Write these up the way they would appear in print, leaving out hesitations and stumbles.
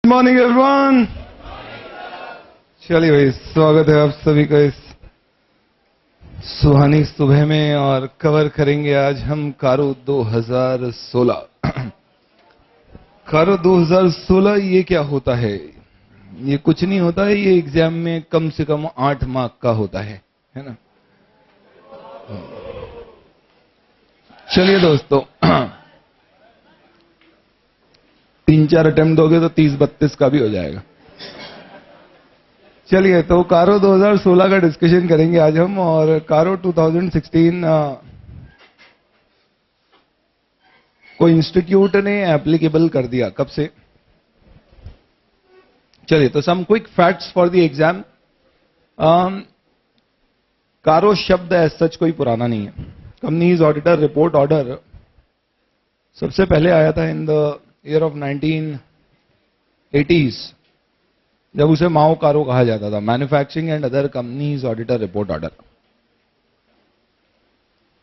Morning everyone. चलिए भाई, स्वागत है आप सभी का इस सुहानी सुबह में। और कवर करेंगे आज हम कारो 2016। कारो 2016 ये क्या होता है? ये कुछ नहीं होता है, ये एग्जाम में कम से कम 8 मार्क का होता है ना। चलिए दोस्तों, 3-4 अटेम्प्ट दोगे तो 30-32 का भी हो जाएगा। चलिए, तो कारो 2016 का डिस्कशन करेंगे आज हम। और कारो 2016 को इंस्टीट्यूट ने एप्लीकेबल कर दिया। कब से? चलिए, तो some quick facts for the exam. CARO शब्द एज सच कोई पुराना नहीं है। कंपनीज ऑडिटर रिपोर्ट ऑर्डर सबसे पहले आया था in the year of 1980s, जब उसे माओ कारो कहा जाता था, manufacturing and other companies auditor report order.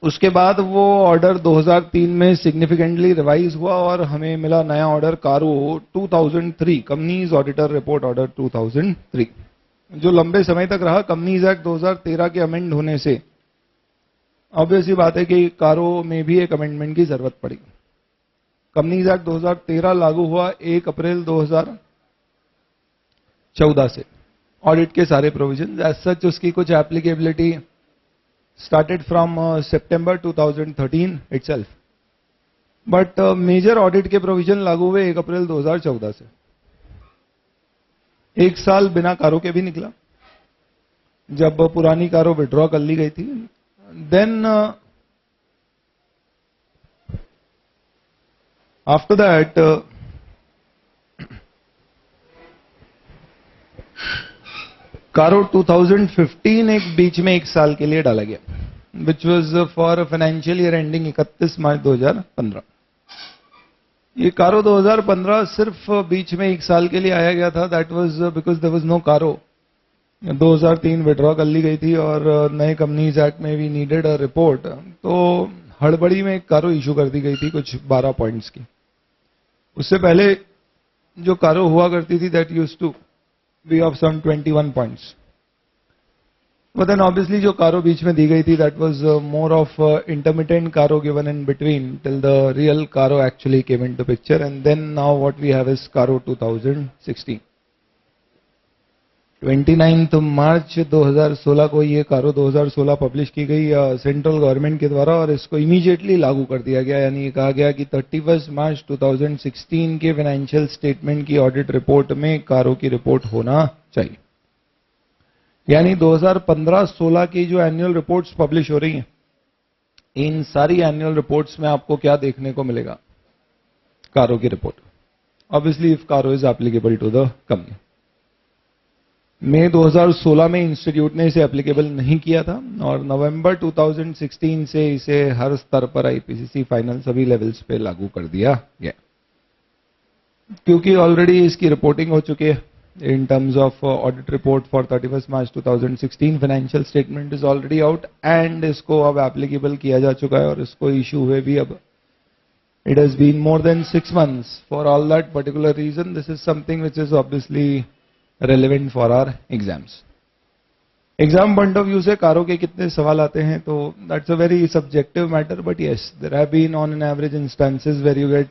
उसके बाद वो ऑर्डर 2003 में सिग्निफिकेंटली रिवाइज हुआ और हमें मिला नया ऑर्डर कारो 2003, कंपनीज ऑडिटर रिपोर्ट ऑर्डर 2003, जो लंबे समय तक रहा। कंपनीज एक्ट 2013 के अमेंड होने से ऑब्वियस ही बात है कि कारो में भी एक अमेंडमेंट की जरूरत पड़ी। कंपनीज एक्ट 2013 लागू हुआ 1 अप्रैल 2014 से। ऑडिट के सारे प्रोविजन एज सच उसकी कुछ applicability started from September 2013 itself, but major audit के प्रोविजन लागू हुए 1 अप्रैल 2014 से। 1 साल बिना कारो के भी निकला, जब पुरानी कारो विड्रॉ कर ली गई थी। देन आफ्टर दैट कारो 2015 एक बीच में 1 साल के लिए डाला गया, which was for financial year ending 31 मार्च 2015। ये कारो 2015 सिर्फ बीच में 1 साल के लिए आया गया था। That was because there was no CARO. 2003 withdraw कर ली गई थी और नए कंपनीज एक्ट में भी नीडेड अ रिपोर्ट, तो हड़बड़ी में एक कारो इशू कर दी गई थी कुछ 12 पॉइंट्स की। उससे पहले जो कारो हुआ करती थी that used to be of some 21 points, but then obviously जो कारो बीच में दी गई थी that was more of intermittent CARO given in between till the real CARO actually came into picture. And then now what we have is CARO 2016। 29 मार्च 2016 को ये कारो 2016 publish की गई सेंट्रल गवर्नमेंट के द्वारा, और इसको इमीडिएटली लागू कर दिया गया। यानी ये कहा गया कि 31 मार्च 2016 के फाइनेंशियल स्टेटमेंट की ऑडिट रिपोर्ट में कारो की रिपोर्ट होना चाहिए। यानी 2015-16 की जो एनुअल रिपोर्ट्स पब्लिश हो रही हैं, इन सारी एनुअल रिपोर्ट्स में आपको क्या देखने को मिलेगा? कारो की report. Obviously if CARO is applicable to the company. मई 2016 में इंस्टीट्यूट ने इसे एप्लीकेबल नहीं किया था, और नवंबर 2016 से इसे हर स्तर पर आईपीसीसी फाइनल सभी लेवल्स पे लागू कर दिया गया, क्योंकि ऑलरेडी इसकी रिपोर्टिंग हो चुकी है। In terms of audit report for 31st March 2016 financial statement is already out, and इसको अब applicable किया जा चुका है और इसको issue हुए भी अब it has been more than 6 months. For all that particular reason, this is something which is obviously relevant for our exams. Exam point of view से कारो के कितने सवाल आते हैं, तो that's a very subjective matter, but yes, there have been on an average instances where you get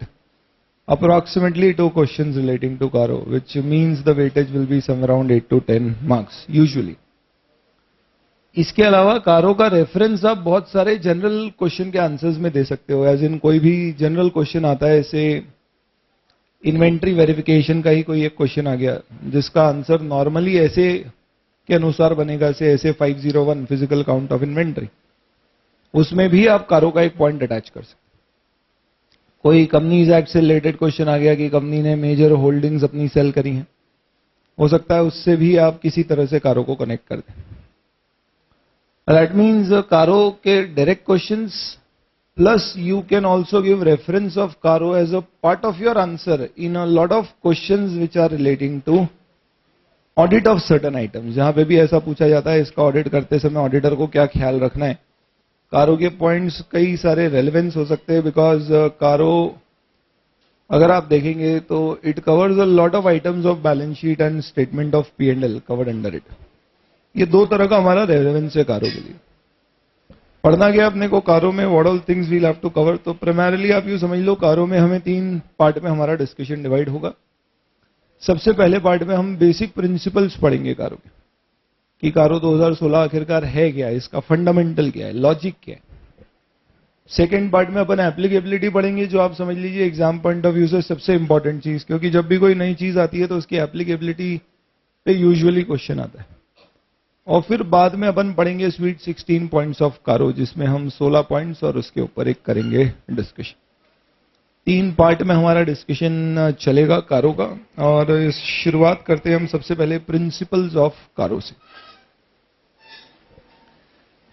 approximately 2 questions relating to Karo, which means the weightage will be somewhere around 8 to 10 marks usually. इसके अलावा कारो का reference आप बहुत सारे general question के answers में दे सकते हो। एज इन कोई भी जनरल क्वेश्चन आता है, ऐसे इन्वेंट्री वेरिफिकेशन का ही कोई एक क्वेश्चन आ गया जिसका आंसर नॉर्मली ऐसे के अनुसार बनेगा, से ऐसे 501 फिजिकल काउंट ऑफ इन्वेंट्री, उसमें भी आप कारो का एक पॉइंट अटैच कर सकते। कोई कंपनीज एक्ट से रिलेटेड क्वेश्चन आ गया कि कंपनी ने मेजर होल्डिंग्स अपनी सेल करी हैं, हो सकता है उससे भी आप किसी तरह से कारो को कनेक्ट कर दें। दैट मीन्स कारो के direct questions plus you can also give reference of CARO as a part of your answer in a lot of questions which are relating to audit of certain items, जहां पे भी ऐसा पूछा जाता है इसका audit करते समय ऑडिटर को क्या ख्याल रखना है। कारो के पॉइंट्स कई सारे रेलेवेंस हो सकते हैं, बिकॉज कारो अगर आप देखेंगे तो it covers a lot of items of balance sheet and statement of P&L covered under it. ये दो तरह का हमारा रेलेवेंस है कारो के लिए। पढ़ना क्या अपने को कारो में, what all things will have to cover. तो प्राइमरीली आप यूं समझ लो कारो में हमें 3 पार्ट में हमारा डिस्कशन डिवाइड होगा। सबसे पहले पार्ट में हम बेसिक प्रिंसिपल्स पढ़ेंगे कारो के, कि कारो 2016 आखिरकार है क्या, इसका फंडामेंटल क्या है, लॉजिक क्या है। सेकेंड पार्ट में अपन एप्लीकेबिलिटी पढ़ेंगे, जो आप समझ लीजिए एग्जाम पॉइंट ऑफ व्यू से सबसे इंपॉर्टेंट चीज, क्योंकि जब भी कोई नई चीज आती है तो उसकी एप्लीकेबिलिटी पे यूजुअली क्वेश्चन आता है। और फिर बाद में अपन पढ़ेंगे स्वीट 16 पॉइंट्स ऑफ कारो, जिसमें हम 16 पॉइंट्स और उसके ऊपर एक करेंगे डिस्कशन। 3 पार्ट में हमारा डिस्कशन चलेगा कारो का। और शुरुआत करते हैं हम सबसे पहले प्रिंसिपल्स ऑफ कारो से।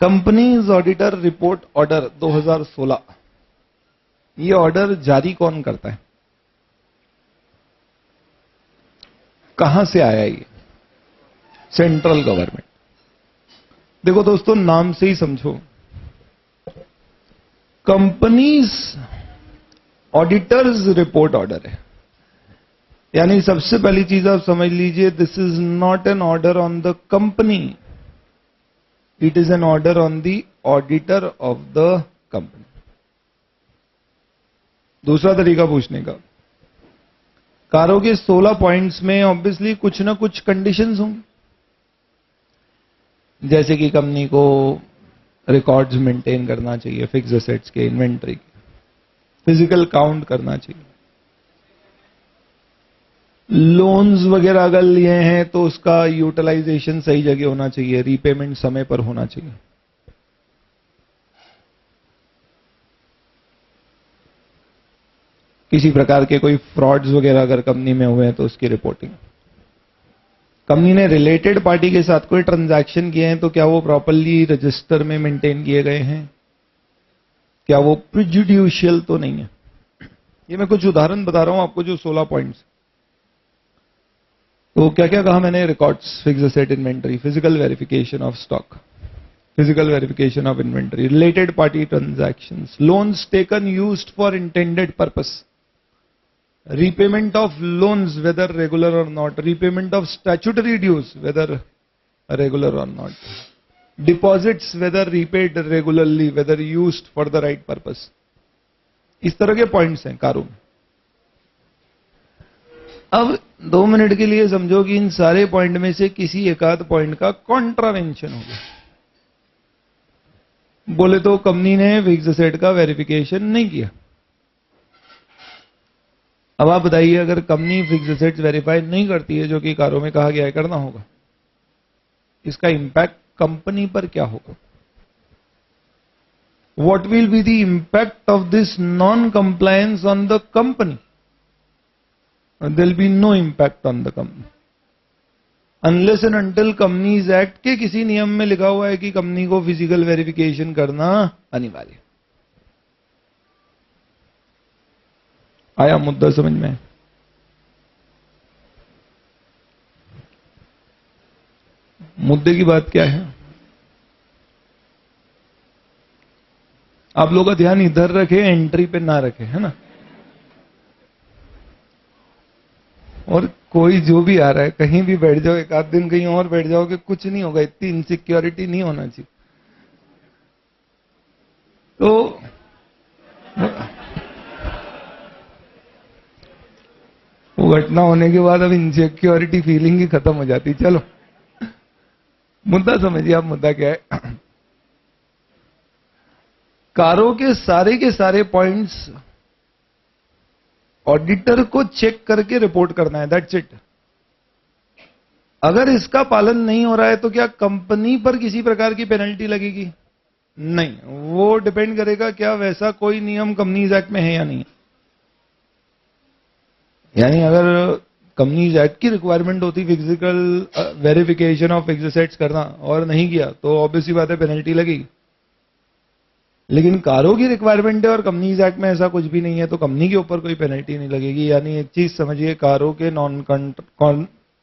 कंपनीज ऑडिटर रिपोर्ट ऑर्डर 2016, ये ऑर्डर जारी कौन करता है, कहां से आया ये? Central government. देखो दोस्तों, नाम से ही समझो, कंपनीज ऑडिटर्स रिपोर्ट ऑर्डर है। यानी सबसे पहली चीज आप समझ लीजिए, this is not an order on the company, it is an order on the auditor of the company. दूसरा तरीका पूछने का, कारो के 16 पॉइंट्स में ऑब्वियसली कुछ ना कुछ कंडीशंस होंगी, जैसे कि कंपनी को रिकॉर्ड्स मेंटेन करना चाहिए, फिक्स एसेट्स के, इन्वेंट्री के, फिजिकल काउंट करना चाहिए, लोन्स वगैरह अगर लिए हैं तो उसका यूटिलाइजेशन सही जगह होना चाहिए, रीपेमेंट समय पर होना चाहिए। किसी प्रकार के कोई फ्रॉड्स वगैरह अगर कंपनी में हुए हैं तो उसकी रिपोर्टिंग। कंपनी ने रिलेटेड पार्टी के साथ कोई ट्रांजैक्शन किए हैं तो क्या वो प्रॉपर्ली रजिस्टर में मेंटेन किए गए हैं, क्या वो प्रिजुडिशियल तो नहीं है। ये मैं कुछ उदाहरण बता रहा हूं आपको, जो 16 पॉइंट्स। तो क्या क्या कहा मैंने? Records, fix asset, inventory, physical verification of stock, physical verification of inventory, related party transactions, loans taken used for intended purpose, repayment of loans whether regular or not, repayment of statutory dues whether regular or not, deposits whether repaid regularly, whether used for the right purpose। इस तरह के points हैं कारो में। अब 2 minute के लिए समझो कि इन सारे पॉइंट में से किसी एकाध पॉइंट का कॉन्ट्रावेंशन हो गया। बोले तो कंपनी ने फिक्स एसेट का वेरिफिकेशन नहीं किया। अब आप बताइए, अगर कंपनी फिक्स एसेट्स वेरीफाई नहीं करती है, जो कि कारो में कहा गया है करना होगा, इसका इंपैक्ट कंपनी पर क्या होगा? What will be the impact of this non compliance on the company? There will be no impact on the company unless and until companies act के किसी नियम में लिखा हुआ है कि कंपनी को फिजिकल वेरिफिकेशन करना अनिवार्य। आया मुद्दा समझ में? मुद्दे की बात क्या है? आप लोग का ध्यान इधर रखे, एंट्री पे ना रखे, है ना। और कोई जो भी आ रहा है, कहीं भी बैठ जाओ, एक आध दिन कहीं और बैठ जाओगे, कुछ नहीं होगा, इतनी इनसिक्योरिटी नहीं होना चाहिए। तो वो घटना होने के बाद अब इनसिक्योरिटी फीलिंग ही खत्म हो जाती। चलो मुद्दा समझिए आप, मुद्दा क्या है। कारो के सारे पॉइंट्स ऑडिटर को चेक करके रिपोर्ट करना है, दैट्स इट। अगर इसका पालन नहीं हो रहा है तो क्या कंपनी पर किसी प्रकार की पेनल्टी लगेगी? नहीं, वो डिपेंड करेगा क्या वैसा कोई नियम कंपनीज एक्ट में है या नहीं। यानी अगर कंपनीज एक्ट की रिक्वायरमेंट होती physical verification of fixed assets करना और नहीं किया तो ऑब्वियसली बात है पेनल्टी लगेगी। लेकिन कारों की रिक्वायरमेंट है और कंपनीज एक्ट में ऐसा कुछ भी नहीं है तो कंपनी के ऊपर कोई पेनल्टी नहीं लगेगी। यानी एक चीज समझिए, कारों के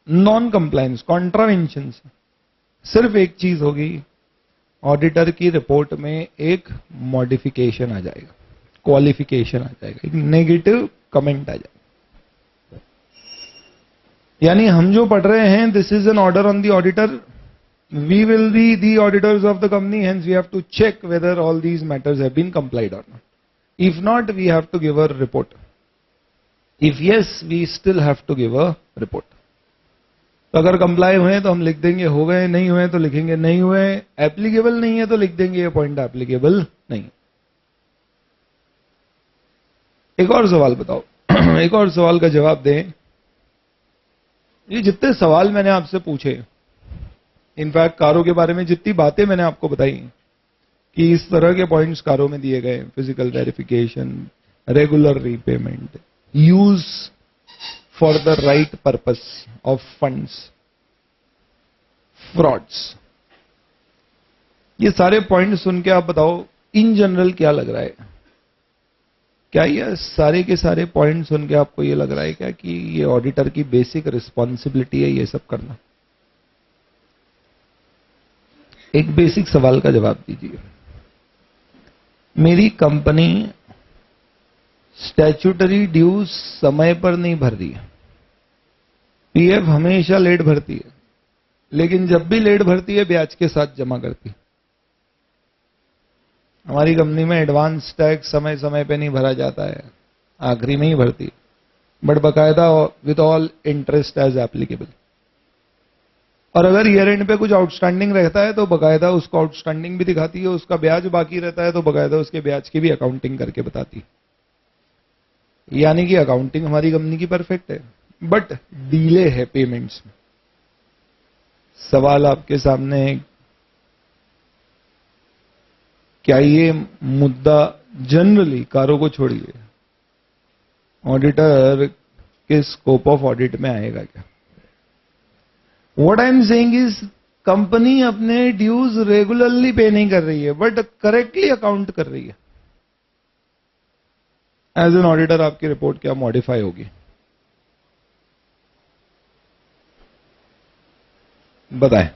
नॉन कंप्लायंस कॉन्ट्रावेंशन से सिर्फ एक चीज होगी, ऑडिटर की रिपोर्ट में एक मॉडिफिकेशन आ जाएगा, क्वालिफिकेशन आ जाएगा, एक नेगेटिव कमेंट आ जाएगा। यानी हम जो पढ़ रहे हैं, this is an order on the auditor, we will be the auditors of the company, hence we have to check whether all these matters have been complied or not. If not, we have to give a report. If yes, we still have to give a report. तो अगर comply हुए तो हम लिख देंगे हो गए, नहीं हुए तो लिखेंगे नहीं हुए, एप्लीकेबल नहीं है तो लिख देंगे ये पॉइंट एप्लीकेबल नहीं। एक और सवाल बताओ, एक और सवाल का जवाब दें। ये जितने सवाल मैंने आपसे पूछे, इनफैक्ट कारों के बारे में जितनी बातें मैंने आपको बताई कि इस तरह के पॉइंट्स कारों में दिए गए, physical verification, regular repayment, use for the right purpose of funds, frauds, ये सारे पॉइंट सुन के आप बताओ इन जनरल क्या लग रहा है? क्या ये सारे के सारे पॉइंट सुन के आपको ये लग रहा है क्या कि ये ऑडिटर की बेसिक रिस्पॉन्सिबिलिटी है ये सब करना? एक बेसिक सवाल का जवाब दीजिए। मेरी कंपनी स्टैट्यूटरी ड्यूज समय पर नहीं भर रही है, पीएफ हमेशा लेट भरती है, लेकिन जब भी लेट भरती है ब्याज के साथ जमा करती है। हमारी कंपनी में एडवांस टैक्स समय समय पे नहीं भरा जाता है, आखिरी में ही भरती, बट बकायदा with all interest as applicable. और अगर ईयर एंड पे कुछ आउटस्टैंडिंग रहता है तो बकायदा उसको आउटस्टैंडिंग भी दिखाती है, उसका ब्याज बाकी रहता है तो बकायदा उसके ब्याज की भी अकाउंटिंग करके बताती है। यानी कि अकाउंटिंग हमारी कंपनी की परफेक्ट है, बट डीले है पेमेंट्स में। सवाल आपके सामने है, क्या ये मुद्दा जनरली कारों को छोड़िए ऑडिटर के स्कोप ऑफ ऑडिट में आएगा क्या? What I am saying is, company अपने ड्यूज रेगुलरली पे नहीं कर रही है बट करेक्टली अकाउंट कर रही है। एज एन ऑडिटर आपकी रिपोर्ट क्या मॉडिफाई होगी? बताएं।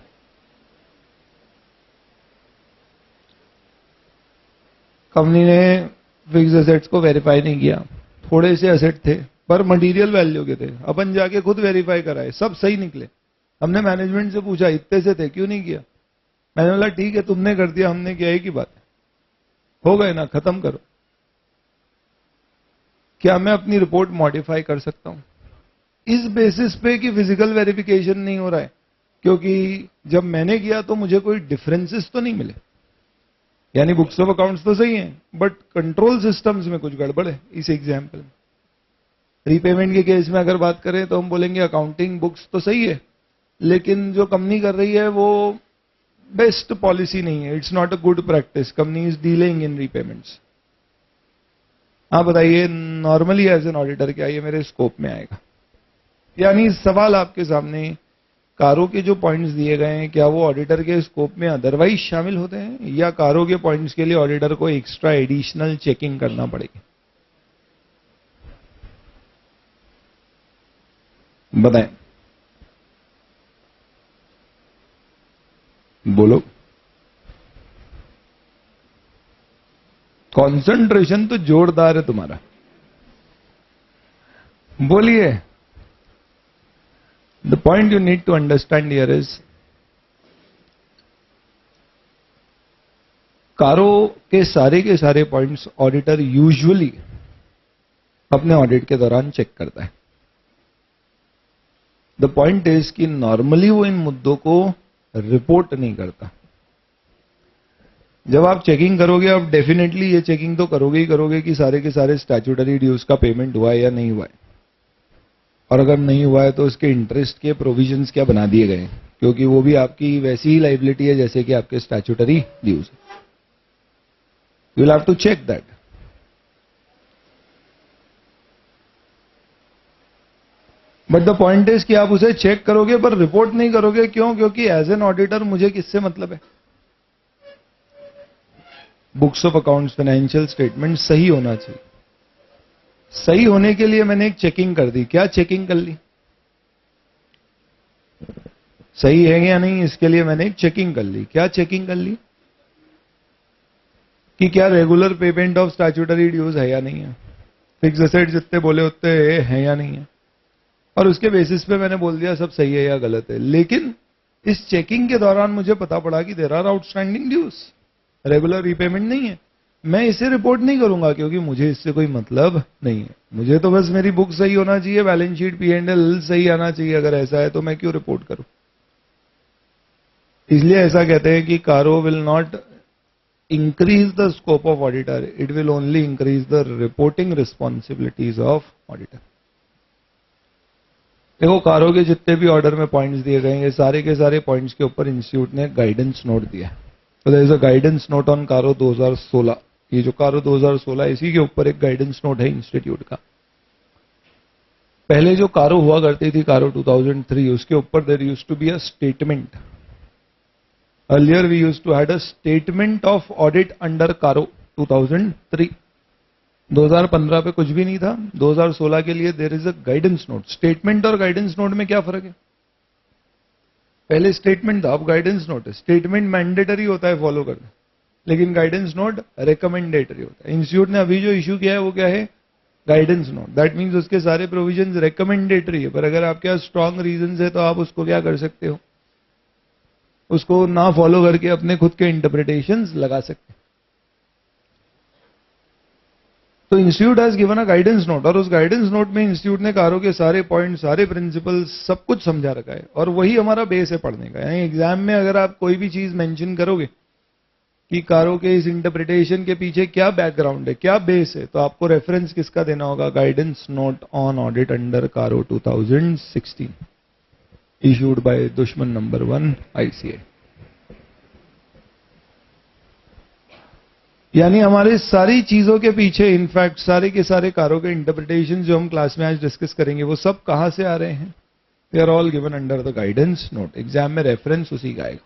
कंपनी ने फिक्स्ड एसेट्स को वेरीफाई नहीं किया, थोड़े से एसेट थे पर मटेरियल वैल्यू के थे, अपन जाके खुद वेरीफाई कराए, सब सही निकले। हमने मैनेजमेंट से पूछा इतने से थे क्यों नहीं किया? मैंने बोला ठीक है तुमने कर दिया, हमने किया, एक ही बात है, हो गए ना, खत्म करो। क्या मैं अपनी रिपोर्ट मॉडिफाई कर सकता हूं इस बेसिस पे कि फिजिकल वेरिफिकेशन नहीं हो रहा है? क्योंकि जब मैंने किया तो मुझे कोई डिफरेंसेस तो नहीं मिले, यानी बुक्स ऑफ अकाउंट्स तो सही हैं बट कंट्रोल सिस्टम्स में कुछ गड़बड़ है। इस एग्जाम्पल में रीपेमेंट के केस में अगर बात करें तो हम बोलेंगे अकाउंटिंग बुक्स तो सही है लेकिन जो कंपनी कर रही है वो बेस्ट पॉलिसी नहीं है, it's not a good practice, company is dealing in repayments. आप बताइए नॉर्मली एज एन ऑडिटर क्या ये मेरे स्कोप में आएगा? यानी सवाल आपके सामने, कारों के जो पॉइंट्स दिए गए हैं क्या वो ऑडिटर के स्कोप में अदरवाइज शामिल होते हैं या कारों के पॉइंट्स के लिए ऑडिटर को एक्स्ट्रा एडिशनल चेकिंग करना पड़ेगी? बताएं, बोलो। कंसंट्रेशन तो जोरदार है तुम्हारा, बोलिए। The point you need to understand here is, कारों के सारे पॉइंट्स ऑडिटर यूजुअली अपने ऑडिट के दौरान चेक करता है। द पॉइंट इज कि नॉर्मली वो इन मुद्दों को रिपोर्ट नहीं करता। जब आप चेकिंग करोगे आप डेफिनेटली ये चेकिंग तो करोगे ही करोगे कि सारे के सारे स्टैट्यूटरी ड्यूज का पेमेंट हुआ है या नहीं हुआ है। और अगर नहीं हुआ है तो उसके इंटरेस्ट के प्रोविजंस क्या बना दिए गए, क्योंकि वो भी आपकी वैसी ही लाइबिलिटी है जैसे कि आपके statutory dues. You will have to check that. But the point is कि आप उसे चेक करोगे पर रिपोर्ट नहीं करोगे। क्यों? क्योंकि एज एन ऑडिटर मुझे किससे मतलब है? Books of accounts, financial statement सही होना चाहिए। सही होने के लिए मैंने एक चेकिंग कर दी। क्या चेकिंग कर ली? सही है या नहीं, इसके लिए मैंने एक चेकिंग कर ली। क्या चेकिंग कर ली? कि क्या regular payment of statutory dues है या नहीं है, फिक्स एसेट जितने बोले उतने हैं या नहीं है, और उसके बेसिस पे मैंने बोल दिया सब सही है या गलत है। लेकिन इस चेकिंग के दौरान मुझे पता पड़ा कि there are outstanding dues, regular repayment नहीं है। मैं इसे रिपोर्ट नहीं करूंगा क्योंकि मुझे इससे कोई मतलब नहीं है। मुझे तो बस मेरी बुक सही होना चाहिए, बैलेंस शीट P&L सही आना चाहिए। अगर ऐसा है तो मैं क्यों रिपोर्ट करूं? इसलिए ऐसा कहते हैं कि कारो will not increase the scope of auditor, it will only increase the reporting responsibilities of auditor. देखो, कारो के जितने भी ऑर्डर में पॉइंट्स दिए गए हैं, सारे के सारे पॉइंट्स के ऊपर इंस्टीट्यूट ने गाइडेंस नोट दिया है। तो there is a guidance note on CARO 2016। ये जो कारो 2016 इसी के ऊपर एक गाइडेंस नोट है इंस्टीट्यूट का। पहले जो कारो हुआ करती थी, कारो 2003, उसके ऊपर there used to be a statement. Earlier we used to had a statement of audit under CARO 2003। 2015 पे कुछ भी नहीं था। 2016 के लिए there is a guidance note. Statement और गाइडेंस नोट में क्या फर्क है? पहले स्टेटमेंट था, अब गाइडेंस नोट है। स्टेटमेंट मैंडेटरी होता है फॉलो करना, लेकिन गाइडेंस नोट रिकमेंडेटरी होता है। इंस्टीट्यूट ने अभी जो इश्यू किया है वो क्या है? Guidance note. दैट मीन्स उसके सारे प्रोविजंस रिकमेंडेटरी है, पर अगर आपके पास स्ट्रांग रीजंस है तो आप उसको क्या कर सकते हो? उसको ना फॉलो करके अपने खुद के इंटरप्रिटेशंस लगा सकते हैं। तो institute has given a guidance note, और उस गाइडेंस नोट में इंस्टीट्यूट ने कारो के सारे पॉइंट, सारे प्रिंसिपल, सब कुछ समझा रखा है, और वही हमारा बेस है पढ़ने का। यानी एग्जाम में अगर आप कोई भी चीज मेंशन करोगे कि कारो के इस इंटरप्रिटेशन के पीछे क्या बैकग्राउंड है, क्या बेस है, तो आपको रेफरेंस किसका देना होगा? Guidance note on audit under CARO 2016, issued by दुश्मन नंबर 1 ICAI। यानी हमारे सारी चीजों के पीछे, इनफैक्ट सारे के सारे कारों के इंटरप्रिटेशन जो हम क्लास में आज डिस्कस करेंगे, वो सब कहां से आ रहे हैं? They are all given under the guidance note. Exam में रेफरेंस उसी का आएगा।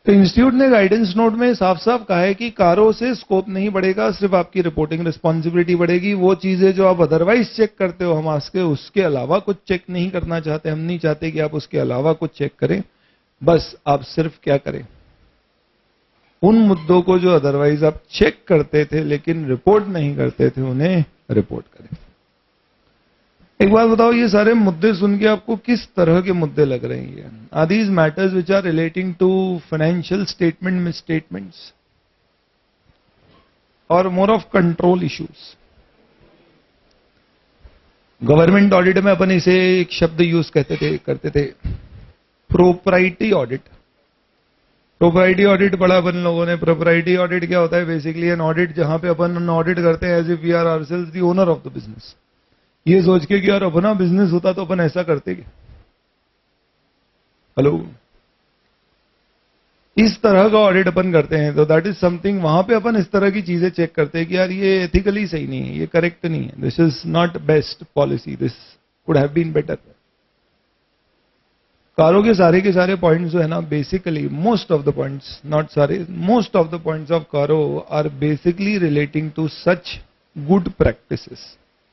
तो इंस्टीट्यूट ने गाइडेंस नोट में साफ साफ कहा है कि कारों से स्कोप नहीं बढ़ेगा, सिर्फ आपकी रिपोर्टिंग रिस्पॉन्सिबिलिटी बढ़ेगी। वो चीजें जो आप अदरवाइज चेक करते हो, हम आज के उसके अलावा कुछ चेक नहीं करना चाहते। हम नहीं चाहते कि आप उसके अलावा कुछ चेक करें, बस आप सिर्फ क्या करें? उन मुद्दों को जो अदरवाइज आप चेक करते थे लेकिन रिपोर्ट नहीं करते थे, उन्हें रिपोर्ट करें। एक बात बताओ, ये सारे मुद्दे सुन के आपको किस तरह के मुद्दे लग रहे हैं? Are these matters which are relating to financial statement misstatements or more of control issues? Government audit में अपन इसे एक शब्द यूज करते थे, प्रोप्राइटी ऑडिट। प्रोप्राइटी ऑडिट पढ़ा अपन लोगों ने। प्रोप्राइटी ऑडिट क्या होता है? बेसिकली एन ऑडिट जहां पे अपन ऑडिट करते हैं as if we are ourselves the owner of the business, ये सोच के कि यार अपना बिजनेस होता तो अपन ऐसा करते क्या? हेलो, इस तरह का ऑडिट अपन करते हैं। तो दैट इज समथिंग, वहां पे अपन इस तरह की चीजें चेक करते हैं कि यार ये एथिकली सही नहीं है, ये करेक्ट नहीं है, this is not best policy, this could have been better. कारों के सारे पॉइंट्स जो है ना, basically most of the points, not सारे, most of the points of CARO are basically relating to such good practices,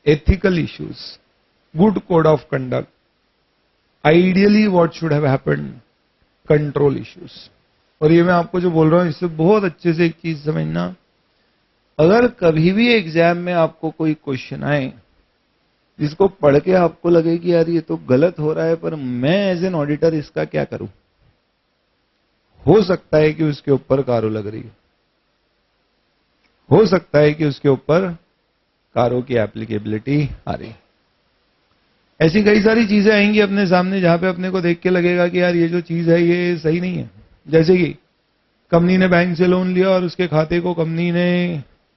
ethical issues, good code of conduct, ideally what should have happened, control issues. और ये मैं आपको जो बोल रहा हूं इससे बहुत अच्छे से एक चीज समझना, अगर कभी भी एग्जाम में आपको कोई क्वेश्चन आए जिसको पढ़ के आपको लगे कि यार ये तो गलत हो रहा है, पर मैं एज एन ऑडिटर इसका क्या करूं, हो सकता है कि उसके ऊपर कारो लग रही हो सकता है कि उसके ऊपर कारो की एप्लीकेबिलिटी आ रही। ऐसी कई सारी चीजें आएंगी अपने सामने जहां पे अपने को देख के लगेगा कि यार ये जो चीज है ये सही नहीं है। जैसे कि कंपनी ने बैंक से लोन लिया और उसके खाते को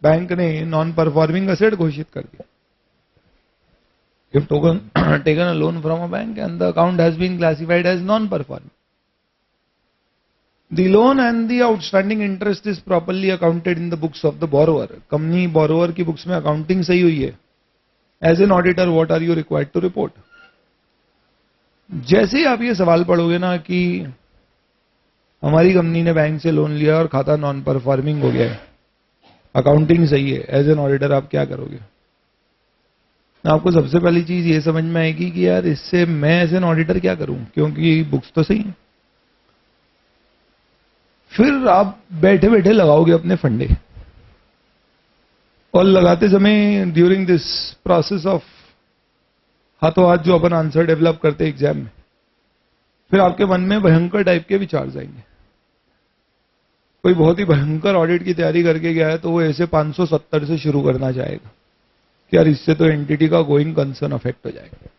बैंक ने नॉन परफॉर्मिंग असेट घोषित कर दिया। You've taken a loan from a bank and the account has been classified as non-performing. The loan and the outstanding interest is properly accounted in the books of the borrower. Company borrower की books में accounting सही हुई है. As an auditor, what are you required to report? जैसे ही आप ये सवाल पढ़ोगे ना कि हमारी कंपनी ने बैंक से लोन लिया और खाता नॉन परफॉर्मिंग हो गया है, अकाउंटिंग सही है, एज एन ऑडिटर आप क्या करोगे? आपको सबसे पहली चीज ये समझ में आएगी कि यार इससे मैं एज एन ऑडिटर क्या करूं, क्योंकि बुक्स तो सही है. फिर आप बैठे बैठे लगाओगे अपने फंडे, और लगाते समय ड्यूरिंग दिस प्रोसेस ऑफ हाथों हाथ जो अपन आंसर डेवलप करते एग्जाम में, फिर आपके मन में भयंकर टाइप के विचार जाएंगे. कोई बहुत ही भयंकर ऑडिट की तैयारी करके गया है तो वो ऐसे 570 से शुरू करना चाहेगा कि यार इससे तो एंटिटी का गोइंग कंसर्न अफेक्ट हो जाएगा.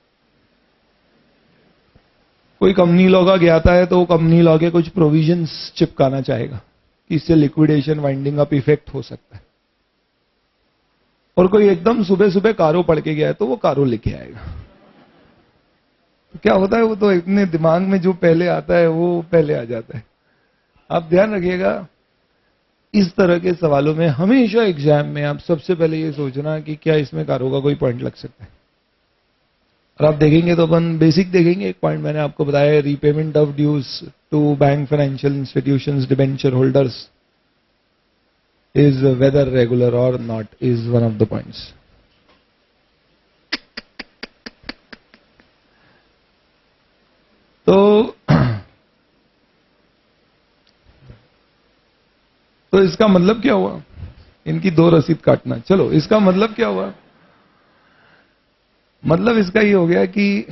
कोई कंपनी लॉ का ज्ञाता है तो वो कंपनी लॉ के कुछ प्रोविजंस चिपकाना चाहेगा कि इससे लिक्विडेशन वाइंडिंग अप इफेक्ट हो सकता है. और कोई एकदम सुबह सुबह कारो पढ़ के गया है तो वो कारो लिखे आएगा. तो क्या होता है, वो तो इतने दिमाग में जो पहले आता है वो पहले आ जाता है. आप ध्यान रखिएगा, इस तरह के सवालों में हमेशा एग्जाम में आप सबसे पहले ये सोचना कि क्या इसमें कारो का कोई पॉइंट लग सकता है. और आप देखेंगे तो अपन बेसिक देखेंगे. एक पॉइंट मैंने आपको बताया, repayment of dues to bank financial institutions debenture holders is whether regular or not is one of the points. तो इसका मतलब क्या हुआ, इनकी दो रसीद काटना. चलो, इसका मतलब क्या हुआ? मतलब इसका ये हो गया कि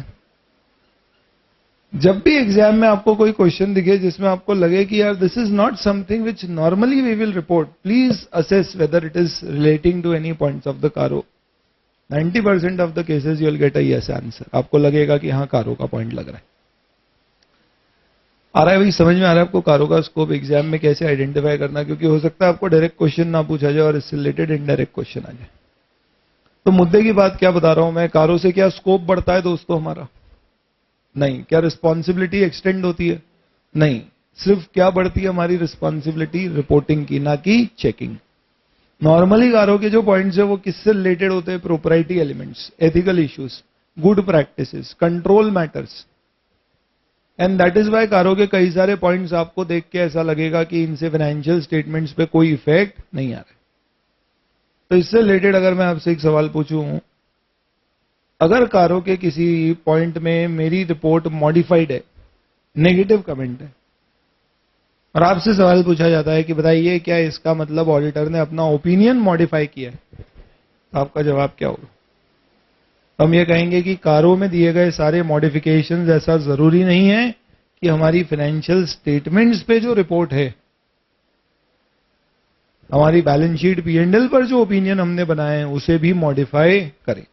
जब भी एग्जाम में आपको कोई क्वेश्चन दिखे जिसमें आपको लगे कि यार this is not something which normally we will report, please assess whether it is relating to any points of the CARO. 90% of the cases you will get a yes answer. आपको लगेगा कि हाँ कारो का पॉइंट लग रहा है. आ रहा है भाई, समझ में आ रहा है आपको कारो का स्कोप एग्जाम में कैसे आइडेंटिफाई करना? क्योंकि हो सकता है आपको डायरेक्ट क्वेश्चन ना पूछा जाए और इससे रिलेटेड इनडायरेक्ट क्वेश्चन आ जाए. तो मुद्दे की बात क्या बता रहा हूं मैं, कारो से क्या स्कोप बढ़ता है दोस्तों हमारा? नहीं. क्या रिस्पॉन्सिबिलिटी एक्सटेंड होती है? नहीं. सिर्फ क्या बढ़ती है हमारी रिस्पॉन्सिबिलिटी? रिपोर्टिंग की, ना कि चेकिंग. नॉर्मली कारो के जो पॉइंट्स है वो किससे रिलेटेड होते हैं? Proprietary elements, ethical issues, good practices, control matters. And that is why CARO के कई सारे पॉइंट्स आपको देख के ऐसा लगेगा कि इनसे फाइनेंशियल स्टेटमेंट्स पे कोई इफेक्ट नहीं आ रहा. तो इससे रिलेटेड अगर मैं आपसे एक सवाल पूछूं, अगर कारो के किसी पॉइंट में मेरी रिपोर्ट मॉडिफाइड है, नेगेटिव कमेंट है, और आपसे सवाल पूछा जाता है कि बताइए क्या इसका मतलब ऑडिटर ने अपना ओपिनियन मॉडिफाई किया है, तो आपका जवाब क्या होगा? हम ये कहेंगे कि कारो में दिए गए सारे मॉडिफिकेशंस ऐसा जरूरी नहीं है कि हमारी फाइनेंशियल स्टेटमेंट्स पे जो रिपोर्ट है, हमारी बैलेंस शीट P&L पर जो ओपिनियन हमने बनाए हैं उसे भी मॉडिफाई करें.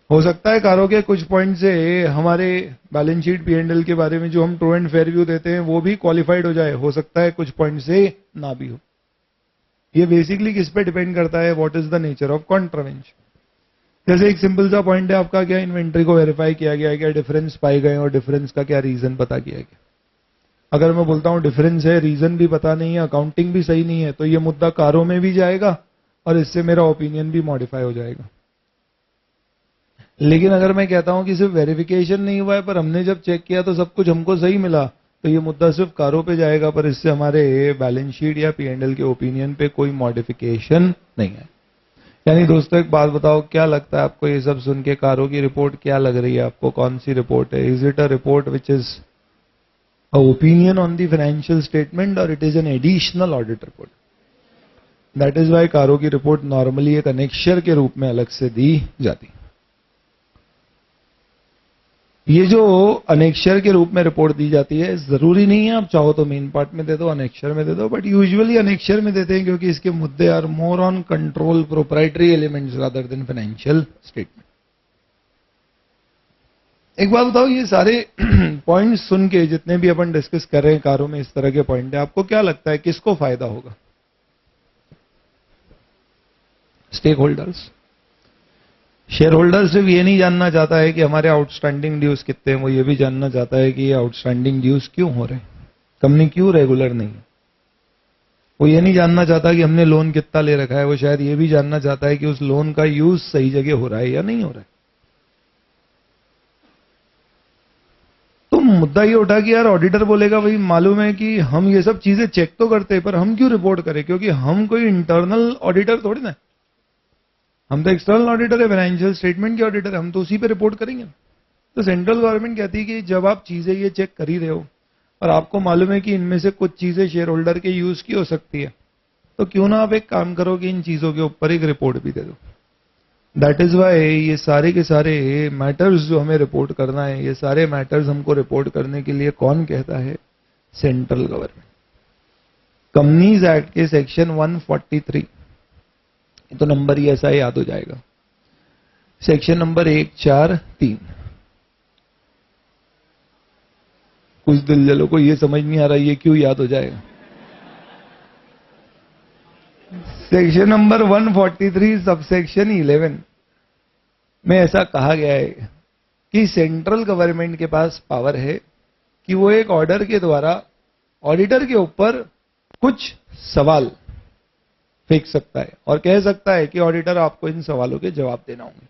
हो सकता है कारो के कुछ पॉइंट से हमारे बैलेंस शीट P&L के बारे में जो हम ट्रू एंड फेयर व्यू देते हैं वो भी क्वालिफाइड हो जाए, हो सकता है कुछ पॉइंट से ना भी हो. ये बेसिकली किस पे डिपेंड करता है? What is the nature of contravention. जैसे एक सिंपल सा पॉइंट है आपका, क्या इन्वेंट्री को वेरीफाई किया गया है, क्या डिफरेंस पाए गए और डिफरेंस का क्या रीजन पता किया गया. अगर मैं बोलता हूं डिफरेंस है, रीजन भी पता नहीं है, अकाउंटिंग भी सही नहीं है, तो ये मुद्दा कारो में भी जाएगा और इससे मेरा ओपिनियन भी मॉडिफाई हो जाएगा. लेकिन अगर मैं कहता हूं कि सिर्फ वेरिफिकेशन नहीं हुआ है पर हमने जब चेक किया तो सब कुछ हमको सही मिला, तो ये मुद्दा सिर्फ कारो पे जाएगा, पर इससे हमारे बैलेंस शीट या P&L के ओपिनियन पे कोई मॉडिफिकेशन नहीं है. यानी दोस्तों एक बात बताओ, क्या लगता है आपको ये सब सुन के? कारो की रिपोर्ट क्या लग रही है आपको? कौन सी रिपोर्ट है? Is it a report which is a opinion on the financial statement or it is an additional audit report? That is why CARO की रिपोर्ट नॉर्मली एक अनेक्षर के रूप में अलग से दी जाती. ये जो अनेक्षर के रूप में रिपोर्ट दी जाती है, जरूरी नहीं है आप चाहो तो मेन पार्ट में दे दो, अनेक्षर में दे दो, बट यूजुअली अनेक्षर में देते हैं क्योंकि इसके मुद्दे are more on control proprietary elements rather than financial statement. एक बात बताओ, ये सारे पॉइंट्स सुन के जितने भी अपन डिस्कस कर रहे हैं कारो में, इस तरह के पॉइंट है, आपको क्या लगता है किसको फायदा होगा? Stake holders. शेयर होल्डर सिर्फ ये नहीं जानना चाहता है कि हमारे आउटस्टैंडिंग ड्यूज कितने हैं, वो ये भी जानना चाहता है कि ये आउटस्टैंडिंग ड्यूज क्यों हो रहे हैं, कंपनी क्यों रेगुलर नहीं है। वो ये नहीं जानना चाहता कि हमने लोन कितना ले रखा है, वो शायद ये भी जानना चाहता है कि उस लोन का यूज सही जगह हो रहा है या नहीं हो रहा है। तो मुद्दा ये उठा कि यार ऑडिटर बोलेगा भाई मालूम है कि हम ये सब चीजें चेक तो करते हैं पर हम क्यों रिपोर्ट करें, क्योंकि हम कोई इंटरनल ऑडिटर थोड़ी ना, हम तो एक्सटर्नल ऑडिटर है, फाइनेंशियल स्टेटमेंट के ऑडिटर है, हम तो उसी पे रिपोर्ट करेंगे। तो सेंट्रल गवर्नमेंट कहती है कि जब आप चीजें ये चेक कर ही रहे हो और आपको मालूम है कि इनमें से कुछ चीजें शेयर होल्डर के यूज की हो सकती है, तो क्यों ना आप एक काम करो कि इन चीजों के ऊपर एक रिपोर्ट भी दे दो। दैट इज वाई ये सारे के सारे मैटर्स जो हमें रिपोर्ट करना है, ये सारे मैटर्स हमको रिपोर्ट करने के लिए कौन कहता है? Central government. कंपनीज एक्ट के सेक्शन 143, तो नंबर ही ऐसा याद हो जाएगा, सेक्शन नंबर 143। कुछ दिल जलों को ये समझ नहीं आ रहा ये क्यों याद हो जाएगा। सेक्शन नंबर 143 सबसेक्शन 11 में ऐसा कहा गया है कि सेंट्रल गवर्नमेंट के पास पावर है कि वो एक ऑर्डर के द्वारा ऑडिटर के ऊपर कुछ सवाल फेंक सकता है और कह सकता है कि ऑडिटर आपको इन सवालों के जवाब देना होंगे।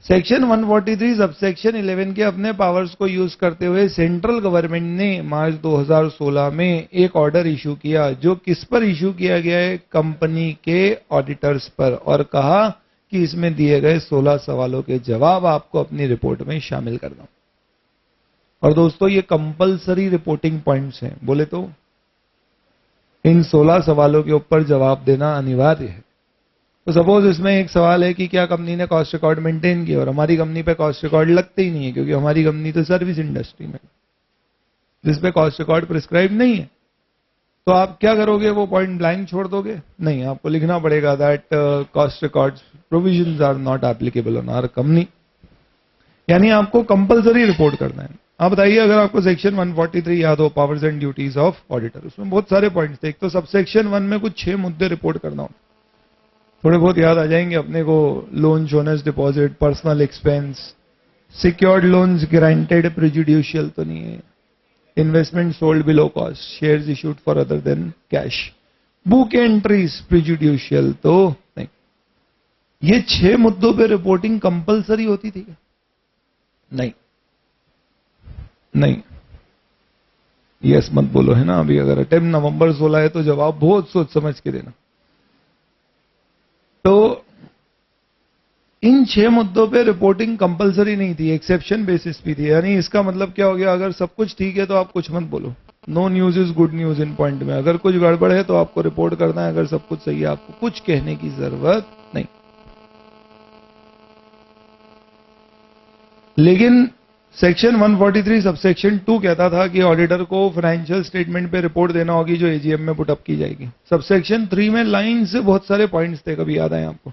सेक्शन 143 सबसेक्शन 11 के अपने पावर्स को यूज करते हुए सेंट्रल गवर्नमेंट ने मार्च 2016 में एक ऑर्डर इशू किया, जो किस पर इशू किया गया है? कंपनी के ऑडिटर्स पर, और कहा कि इसमें दिए गए 16 सवालों के जवाब आपको अपनी रिपोर्ट में शामिल करना। और दोस्तों ये कंपलसरी रिपोर्टिंग पॉइंट्स हैं, बोले तो इन 16 सवालों के ऊपर जवाब देना अनिवार्य है। तो सपोज इसमें एक सवाल है कि क्या कंपनी ने कॉस्ट रिकॉर्ड मेंटेन किया, और हमारी कंपनी पे कॉस्ट रिकॉर्ड लगते ही नहीं है क्योंकि हमारी कंपनी तो सर्विस इंडस्ट्री में जिसपे कॉस्ट रिकॉर्ड प्रिस्क्राइब नहीं है। तो आप क्या करोगे? वो पॉइंट ब्लैंक छोड़ दोगे? नहीं, आपको लिखना पड़ेगा that cost record provisions are not applicable on our company, यानी आपको कंपलसरी रिपोर्ट करना है। आप बताइए, अगर आपको सेक्शन 143 याद हो, powers and duties of auditor, उसमें बहुत सारे पॉइंट्स थे। एक तो सबसेक्शन 1 में कुछ 6 मुद्दे रिपोर्ट करना होता, थोड़े बहुत याद आ जाएंगे अपने को। Loan shown as deposit, personal expense, secured loans granted prejudicial तो नहीं है, investment sold below cost, shares issued for other than cash, book entries prejudicial तो नहीं। ये 6 मुद्दों पे रिपोर्टिंग कंपलसरी होती थी क्या? नहीं, नहीं। यस मत बोलो, है ना। अभी अगर अटेम्प्ट नवंबर 16 है तो जवाब बहुत सोच समझ के देना। तो इन 6 मुद्दों पे रिपोर्टिंग कंपलसरी नहीं थी, एक्सेप्शन बेसिस भी थी। यानी इसका मतलब क्या हो गया? अगर सब कुछ ठीक है तो आप कुछ मत बोलो। No news is good news in point में। अगर कुछ गड़बड़ है तो आपको रिपोर्ट करना है, अगर सब कुछ सही है आपको कुछ कहने की जरूरत नहीं। लेकिन सेक्शन 143 सबसेक्शन 2 कहता था कि ऑडिटर को फाइनेंशियल स्टेटमेंट पे रिपोर्ट देना होगी जो एजीएम में पुटअप की जाएगी। सबसेक्शन 3 में लाइन से बहुत सारे पॉइंट्स थे, कभी याद आए आपको?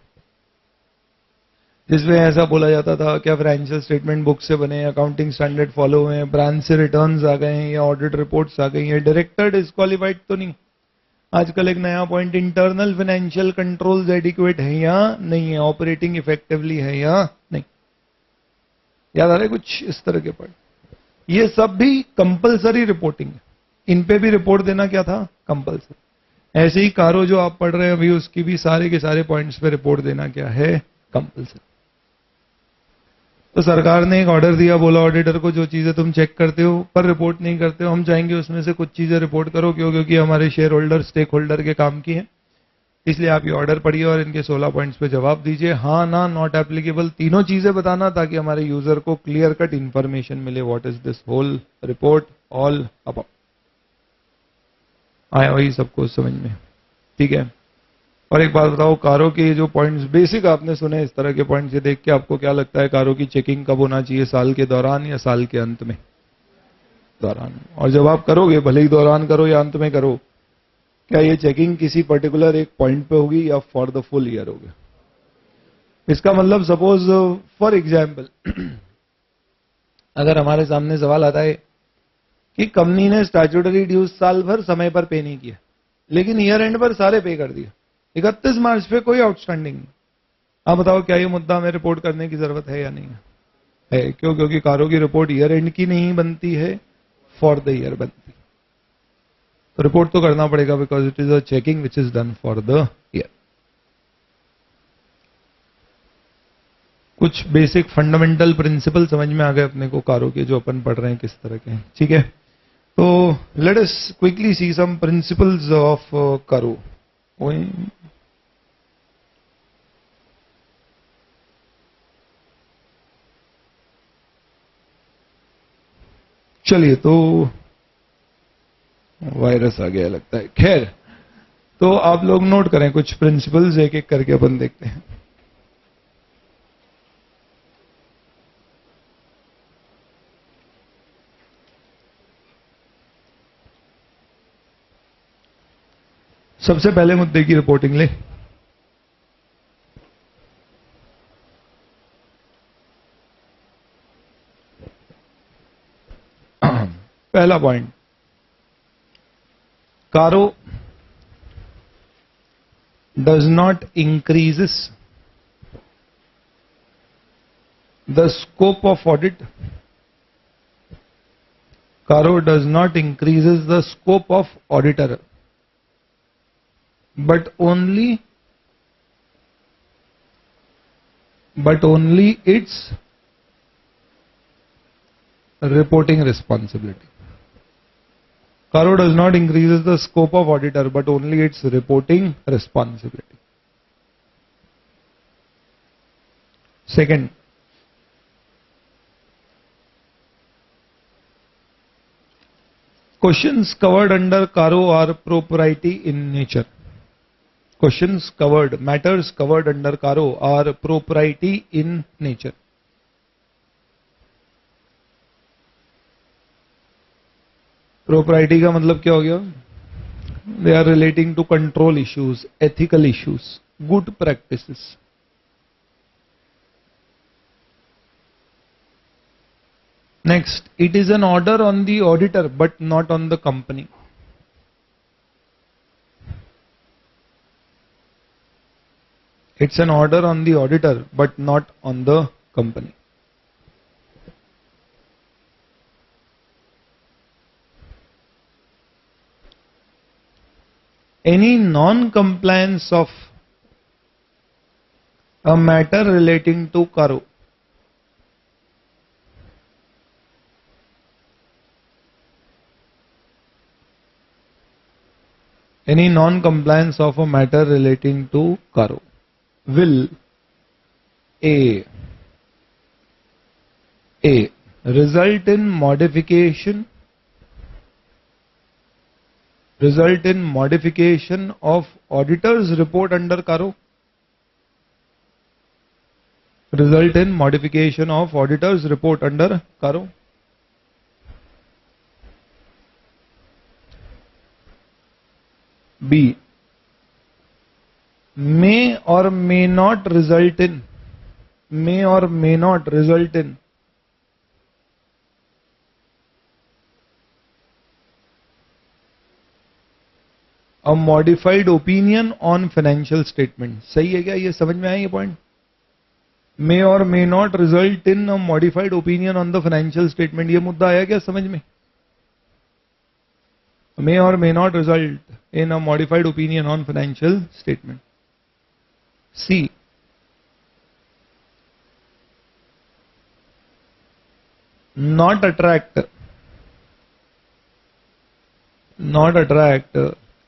जिसमें ऐसा बोला जाता था क्या फाइनेंशियल स्टेटमेंट बुक से बने, अकाउंटिंग स्टैंडर्ड फॉलो हुए हैं, ब्रांच से रिटर्न्स आ गए हैं या ऑडिट रिपोर्ट्स आ गई हैं, डायरेक्टर डिस्क्वालीफाइड तो नहीं। आजकल एक नया point, internal financial controls adequate है या नहीं है, ऑपरेटिंग इफेक्टिवली है या नहीं। याद आ रहा है कुछ इस तरह के पॉइंट? ये सब भी कंपलसरी रिपोर्टिंग है, इन पे भी रिपोर्ट देना क्या था? कंपलसरी। ऐसे ही कारो जो आप पढ़ रहे हैं अभी, उसकी भी सारे के सारे पॉइंट्स पे रिपोर्ट देना क्या है? कंपलसरी। तो सरकार ने एक ऑर्डर दिया, बोला ऑडिटर को जो चीजें तुम चेक करते हो पर रिपोर्ट नहीं करते हो, हम चाहेंगे उसमें से कुछ चीजें रिपोर्ट करो, क्यों? क्योंकि हमारे शेयर होल्डर स्टेक होल्डर के काम की है। इसलिए आप ये ऑर्डर पढ़िए और इनके 16 पॉइंट्स पे जवाब दीजिए, हाँ ना, नॉट एप्लीकेबल, तीनों चीजें बताना, ताकि हमारे यूजर को क्लियर कट इंफॉर्मेशन मिले। What is this whole report all about? आया वही सबको समझ में? ठीक है। और एक बात बताओ, कारो के जो पॉइंट्स बेसिक आपने सुने, इस तरह के पॉइंट्स ये देख के आपको क्या लगता है कारो की चेकिंग कब होना चाहिए? साल के दौरान या साल के अंत में? दौरान। और जब आप करोगे, भले ही दौरान करो या अंत में करो, क्या ये चेकिंग किसी पर्टिकुलर एक पॉइंट पे होगी या फॉर द फुल ईयर होगी? इसका मतलब सपोज फॉर एग्जाम्पल अगर हमारे सामने सवाल आता है कि कंपनी ने स्टैट्यूटरी ड्यूज साल भर समय पर पे नहीं किया, लेकिन ईयर एंड पर सारे पे कर दिए, 31 मार्च पे कोई आउटस्टैंडिंग नहीं। आप बताओ क्या ये मुद्दा हमें रिपोर्ट करने की जरूरत है या नहीं है? क्यों? क्योंकि कारों की रिपोर्ट ईयर एंड की नहीं बनती है, फॉर द ईयर बनती है। तो रिपोर्ट तो करना पड़ेगा because it is a checking which is done for the year. कुछ बेसिक फंडामेंटल प्रिंसिपल समझ में आ गए अपने को कारों के, जो अपन पढ़ रहे हैं किस तरह के हैं, ठीक है? तो let us quickly see some principles of CARO. चलिए, तो वायरस आ गया लगता है। खैर, तो आप लोग नोट करें कुछ प्रिंसिपल्स, एक एक करके अपन देखते हैं। सबसे पहले मुद्दे की रिपोर्टिंग ले। पहला point, CARO does not increases the scope of audit. CARO does not increases the scope of auditor, but only its reporting responsibility. Caro does not increase the scope of auditor, but only its reporting responsibility. Second, questions covered under Caro are proprietary in nature. Questions covered, matters covered under Caro are proprietary in nature. Proprietary का मतलब क्या हो गया? They are relating to control issues, ethical issues, good practices. Next, it is an order on the auditor but not on the company. It's an order on the auditor but not on the company. Any non-compliance of a matter relating to Caro will A result in modification of auditor's report under Caro. Result in modification of auditor's report under Caro. B, may or may not result in a modified opinion on financial statement. सही है क्या? ये समझ में आया ये point? May or may not result in a modified opinion on the financial statement. ये मुद्दा आया क्या समझ में? May or may not result in a modified opinion on financial statement. C, not attract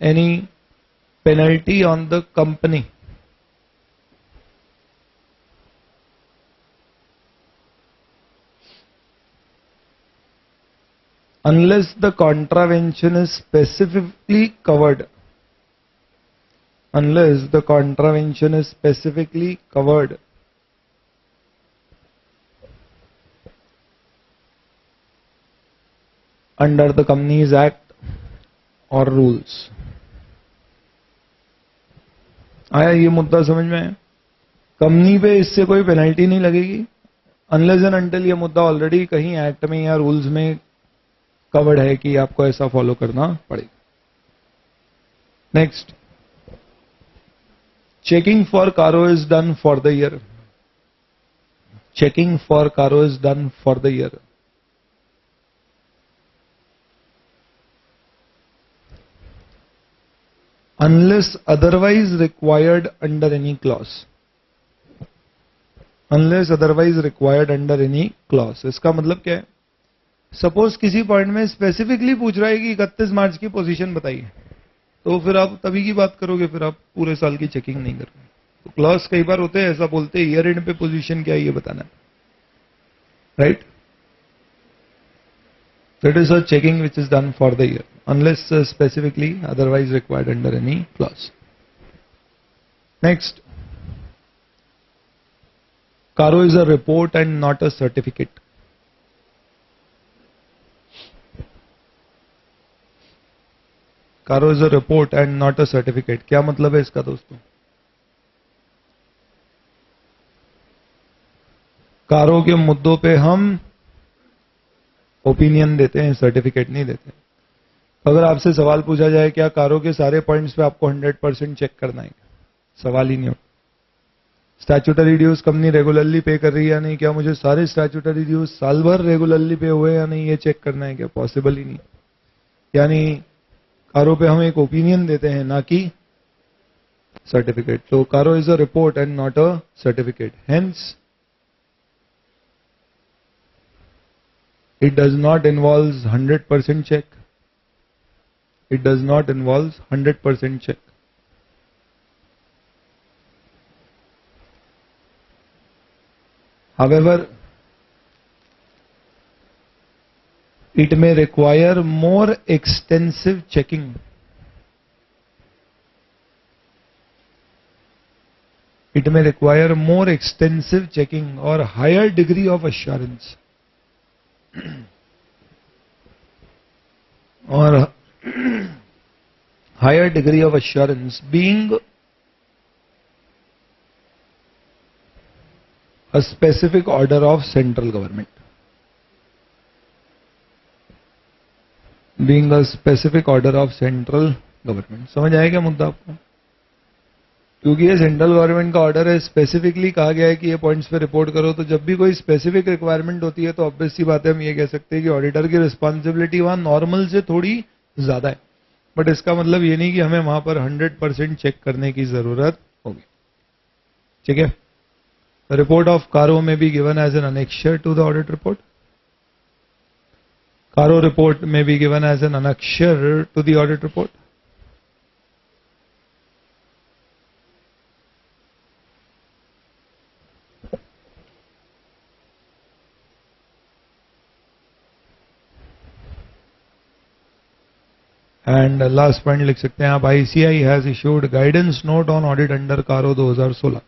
any penalty on the company unless the contravention is specifically covered. Unless the contravention is specifically covered under the Companies Act or rules. आया ये मुद्दा समझ में? आया? Company पे इससे कोई penalty नहीं लगेगी अनलेस एंड अनटिल ये मुद्दा ऑलरेडी कहीं एक्ट में या रूल्स में कवर्ड है कि आपको ऐसा फॉलो करना पड़ेगा. Next, checking for Caro is done for the year. Checking for Caro is done for the year. Unless otherwise required under any clause. Unless otherwise required under any clause. इसका मतलब क्या है? सपोज किसी point में specifically पूछ रहा है कि 31 मार्च की पोजीशन बताइए, तो फिर आप तभी की बात करोगे, फिर आप पूरे साल की चेकिंग नहीं करोगे. तो क्लॉज कई बार होते हैं ऐसा बोलते हैं ईयर एंड पे पोजीशन क्या है ये बताना, right? That is a checking which is done for the year, unless specifically otherwise required under any clause. Next, Caro is a report and not a certificate. Caro is a report and not a certificate. क्या मतलब है इसका दोस्तों? कारो के मुद्दों पे हम ओपिनियन देते हैं, सर्टिफिकेट नहीं देते. अगर आपसे सवाल पूछा जाए क्या कारो के सारे पॉइंट्स पे आपको 100% चेक करना है, सवाल ही नहीं होता. स्टैट्यूटरी ड्यूज कंपनी रेगुलरली पे कर रही है या नहीं, क्या मुझे सारे स्टैट्यूटरी ड्यूज साल भर रेगुलरली पे हुए या नहीं ये चेक करना है क्या? पॉसिबल ही नहीं. यानी कारो पे हम एक ओपिनियन देते हैं ना कि सर्टिफिकेट. तो कारो is a report and not a certificate. Hence it does not involve 100% check. It does not involve 100% check. However, it may require more extensive checking. It may require more extensive checking or higher degree of assurance. Or higher degree of assurance being a specific order of central government. Being a specific order of central government. समझ आया क्या मुद्दा आपको? क्योंकि ये central government का order है, specifically कहा गया है कि ये पॉइंट्स पे रिपोर्ट करो, तो जब भी कोई स्पेसिफिक रिक्वायरमेंट होती है तो ऑब्वियस सी बात है हम ये कह सकते हैं कि ऑडिटर की रिस्पॉन्सिबिलिटी वहां नॉर्मल से थोड़ी ज्यादा है. बट इसका मतलब ये नहीं कि हमें वहां पर 100% चेक करने की जरूरत होगी. ठीक है? रिपोर्ट ऑफ कारो में be given as an annexure to the audit report. CARO report में be given as an annexure to the audit report. And last point लिख सकते हैं आप, ICAI has issued guidance note on audit under CARO 2016.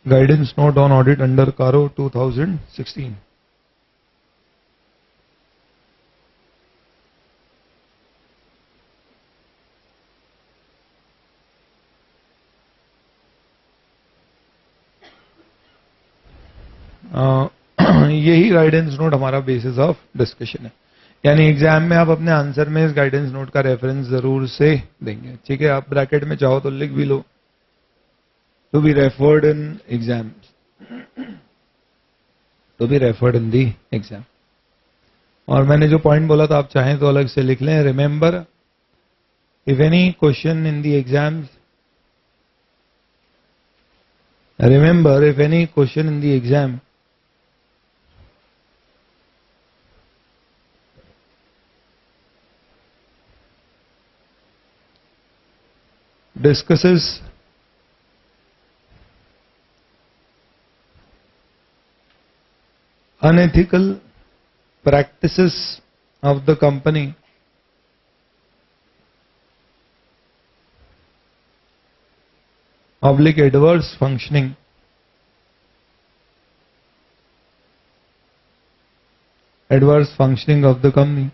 Guidance note on audit under CARO 2016. यही guidance note हमारा basis of discussion है. यानी exam में आप अपने आंसर में इस गाइडेंस नोट का रेफरेंस जरूर से देंगे. ठीक है? आप ब्रैकेट में चाहो तो लिख भी लो, to be referred in exam, to be referred in the exam. और मैंने जो पॉइंट बोला था आप चाहें तो अलग से लिख लें. Remember, if any question in the exam, remember if any question in the exam discusses unethical practices of the company, oblique adverse functioning of the company,